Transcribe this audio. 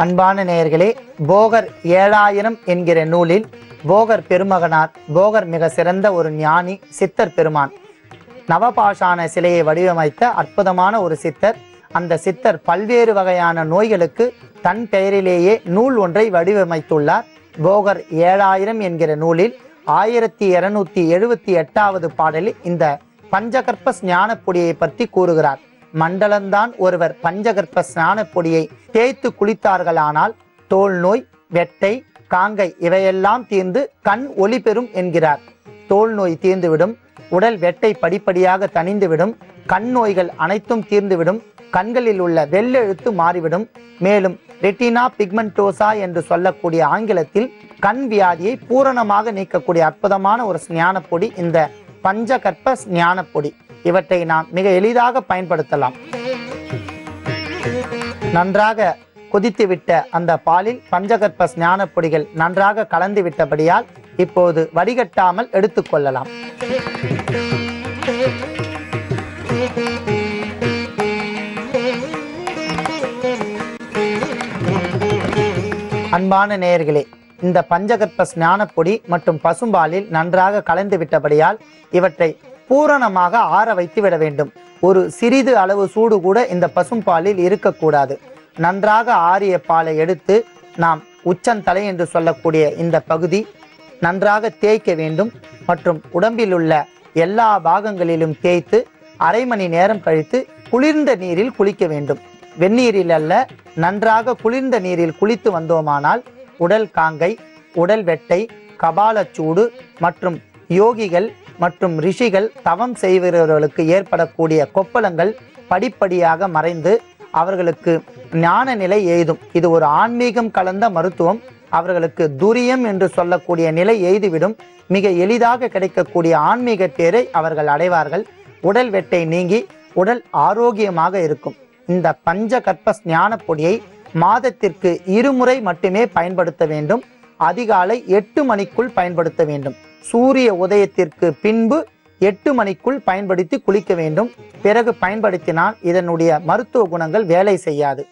அன்பான நேயர்களே, போகர் 7000 என்கிற நூலில் போகர் பெருமகனார் போகர் மிக சிறந்த ஒரு ஞானி சித்தர் பெருமான் நவபாஷான சிலையை வடிவமைத்த அற்புதமான ஒரு சித்தர். அந்த சித்தர் பல்வேறு வகையான நோய்களுக்கு தன் பெயரிலேயே நூல் ஒன்றை வடிவமைத்துள்ளார். போகர் 7000 என்கிற நூலில் 1278வது பாடலில் இந்த பஞ்சகற்ப ஸ்ஞான பொடியை பற்றி கூறுகிறார். மண்டலம்தான் ஒருவர் பஞ்சகற்ப ஸ்நான பொடியை தேய்த்து குளித்தார்களானால் தோல் நோய், வெட்டை, காங்கை இவையெல்லாம் தீர்ந்து கண் ஒளி பெறும் என்கிறார். தோல் நோய் தீர்ந்துவிடும், உடல் வெட்டை படிப்படியாக தணிந்துவிடும், கண் நோய்கள் அனைத்தும் தீர்ந்துவிடும், கண்களில் உள்ள வெள்ளெழுத்து மாறிவிடும். மேலும் ரெட்டினா பிக்மெண்டோசா என்று சொல்லக்கூடிய ஆங்கிலத்தில் கண் வியாதியை பூரணமாக நீக்கக்கூடிய அற்புதமான ஒரு ஸ்ஞான பொடி இந்த பஞ்சகற்ப ஸ்ஞான பொடி. இவற்றை நாம் மிக எளிதாக பயன்படுத்தலாம். நன்றாக கொதித்துவிட்ட அந்த பாலில் பஞ்சகற்ப ஸ்ஞான பொடிகள் நன்றாக கலந்து விட்டபடியால் இப்போது வடிகட்டாமல் எடுத்துக்கொள்ளலாம். அன்பான நேயர்களே, இந்த பஞ்சகற்ப ஸ்நான பொடி மற்றும் பசும்பாலில் நன்றாக கலந்து விட்டபடியால் இவற்றை பூரணமாக ஆற வைத்து விட வேண்டும். ஒரு சிறிது அளவு சூடு கூட இந்த பசும்பாலில் இருக்கக்கூடாது. நன்றாக ஆறிய பாலை எடுத்து நாம் உச்சந்தலை என்று சொல்லக்கூடிய இந்த பகுதி நன்றாக தேய்க்க வேண்டும். மற்றும் உடம்பில் உள்ள எல்லா பாகங்களிலும் தேய்த்து அரை மணி நேரம் கழித்து குளிர்ந்த நீரில் குளிக்க வேண்டும். வெந்நீரில் அல்ல, நன்றாக குளிர்ந்த நீரில் குளித்து வந்தோமானால் உடல் காங்கை, உடல் வெட்டை, கபாலச்சூடு மற்றும் யோகிகள் மற்றும் ரிஷிகள் தவம் செய்கிறவர்களுக்கு ஏற்படக்கூடிய கொப்பளங்கள் படிப்படியாக மறைந்து அவர்களுக்கு ஞான நிலை எய்தும். இது ஒரு ஆன்மீகம் கலந்த மருத்துவம். அவர்களுக்கு துரியம் என்று சொல்லக்கூடிய நிலை எய்துவிடும். மிக எளிதாக கிடைக்கக்கூடிய ஆன்மீக பேரை அவர்கள் அடைவார்கள். உடல் வெட்டை நீங்கி உடல் ஆரோக்கியமாக இருக்கும். இந்த பஞ்சகற்ப ஸ்ஞான பொடியை மாதத்திற்கு 2 முறை மட்டுமே பயன்படுத்த வேண்டும். அதிகாலை 8 மணிக்குள் பயன்படுத்த வேண்டும். சூரிய உதயத்திற்கு பின்பு 8 மணிக்குள் பயன்படுத்தி குளிக்க வேண்டும். பிறகு பயன்படுத்தினால் இதனுடைய மருத்துவ குணங்கள் வேலை செய்யாது.